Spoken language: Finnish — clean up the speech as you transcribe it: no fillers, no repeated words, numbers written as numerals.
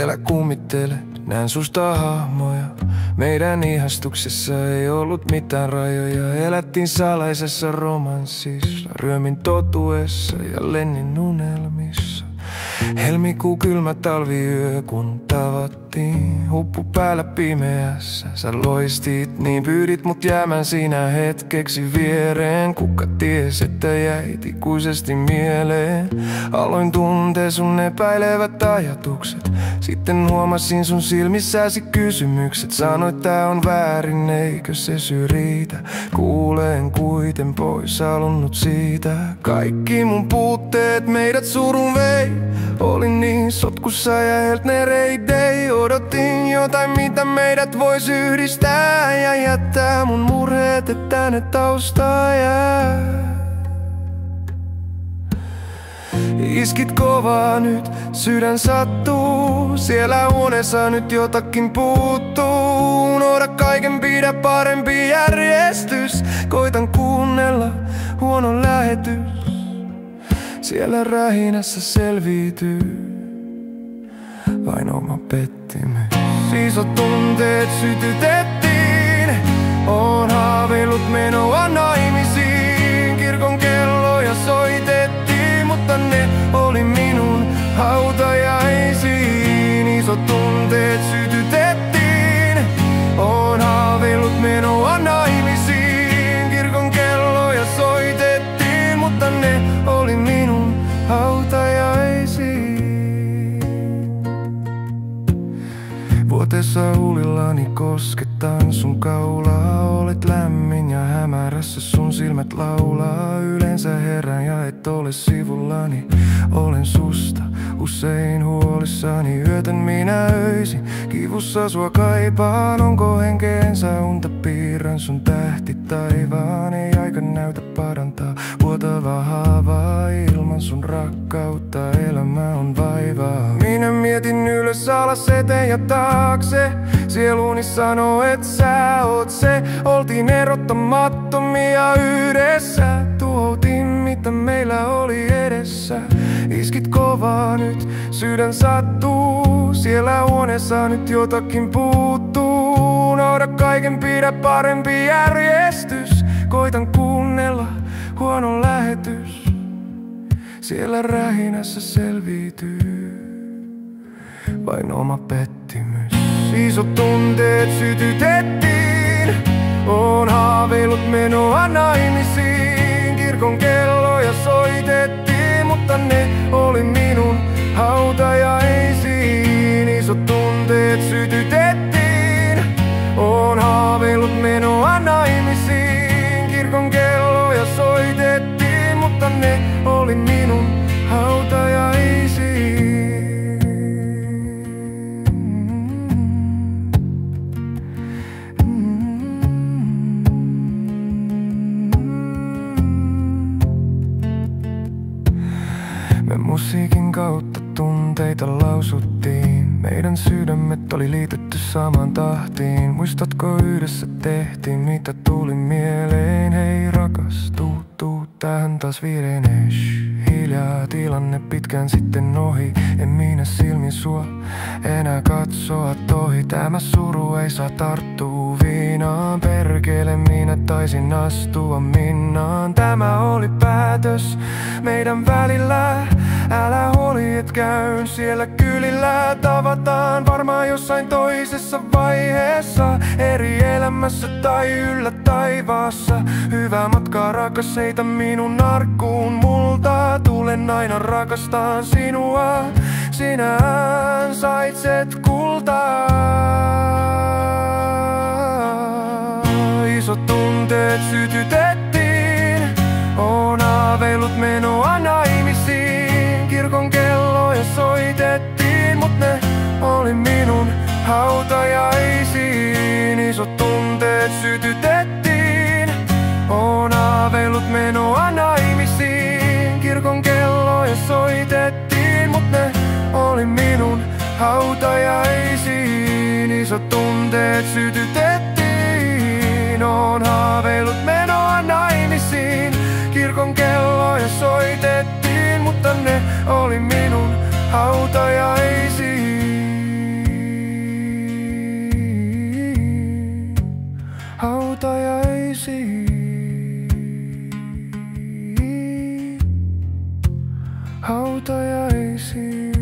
vielä kummittelen, näen susta hahmoja. Meidän ihastuksessa ei ollut mitään rajoja. Elättiin salaisessa romanssissa, ryömin totuessa ja lennin unelmissa. Helmikuu kylmä talviyö kun tavattiin, huppu päällä pimeässä. Sä loistit, niin pyydit mut jäämään siinä hetkeksi viereen. Kuka ties, että jäit ikuisesti mieleen. Aloin tuntea sun epäilevät ajatukset. Sitten huomasin sun silmissäsi kysymykset. Sanoit tää on väärin, eikö se syrjitä. Kuulen kuiten pois halunnut siitä. Kaikki mun puutteet meidät surun vei. Olin niin sotkussa ja heltnereidei. Odotin jotain, mitä meidät vois yhdistää ja jättää mun murheet, että ne taustaa jää. Iskit kovaa nyt, sydän sattuu. Siellä unessa nyt jotakin puuttuu. Unohda kaiken, pidä parempi järjestys. Koitan kuunnella huono lähetys. Siellä rähinässä selviytyy vain oma pettymys. Isot tunteet sytytettiin. Oon haaveillut menoa naimisiin. Kirkon kelloja soitettiin, mutta ne oli minun hautajaisiin. Isot tunteet sytytettiin. Oon haaveillut menoa naimisiin. Kirkon kelloja soitettiin, mutta ne oli minun hautajaisiin. Vuotessa huulillani koskettaan sun kaulaa. Olet lämmin ja hämärässä sun silmät laulaa. Yleensä herään ja et ole sivullani. Olen susta usein huolissani. Yötän minä öisin, kivussa sua kaipaan. Onko henkeensä unta piirrän sun tähti taivaan. Ei aika näytä parantaa vuotavaa haavaa. Ilman sun rakkautta elämä on vaivaa. Minä mietin ylös alas eteen ja taakse. Sieluni sanoo, et sä oot se. Oltiin erottamattomia yhdessä. Tuhoutin mitä meillä oli edessä. Iskit kovaa nyt, sydän sattuu. Siellä huoneessa nyt jotakin puuttuu. Unohda kaiken, pidä parempi järjestys. Koitan kuunnella huono lähetys. Siellä rähinässä selviytyy vain oma pettymys. Isot tunteet sytytettiin. Oon haaveillut menoa naimisiin. Kirkon kelloja soitettiin, mutta ne oli minun hautajaisiin. Isot tunteet sytytettiin. Oon haaveillut menoa naimisiin. Kirkon kelloja soitettiin, mutta ne oli minun hautajaisiin. Me musiikin kautta tunteita lausuttiin. Meidän sydämet oli liitetty samaan tahtiin. Muistatko yhdessä tehtiin mitä tuli mieleen? Hei rakas, tuu tähän taas viireinen. Hiljaa tilanne pitkään sitten ohi. En minä silmin sua enää katsoa tohi. Tämä suru ei saa tarttua viinaan. Perkele minä taisin astua minnaan. Tämä oli päätös meidän välillä. Älä huoli et käyn siellä kylillä. Tavataan varmaan jossain toisessa vaiheessa. Eri elämässä tai yllä taivaassa. Hyvää matkaa rakas, heitä minun arkkuun multa. Tulen aina rakastaan sinua. Sinä ansaitset kultaa. Isot tunteet sytytettiin. Oon haaveillut menoa naimisiin. Kirkon kelloja soitettiin, mut ne oli minun hautajaisiin. Isot tunteet sytytettiin. Oon haaveillut menoa naimisiin. Kirkon kelloja soitettiin, mut ne oli minun hautajaisiin. Isot tunteet sytytettiin. Oon haaveillut menoa naimisiin. Kirkon kelloja soitettiin, mutta ne oli minun hautajaisiin. hautajaisiin.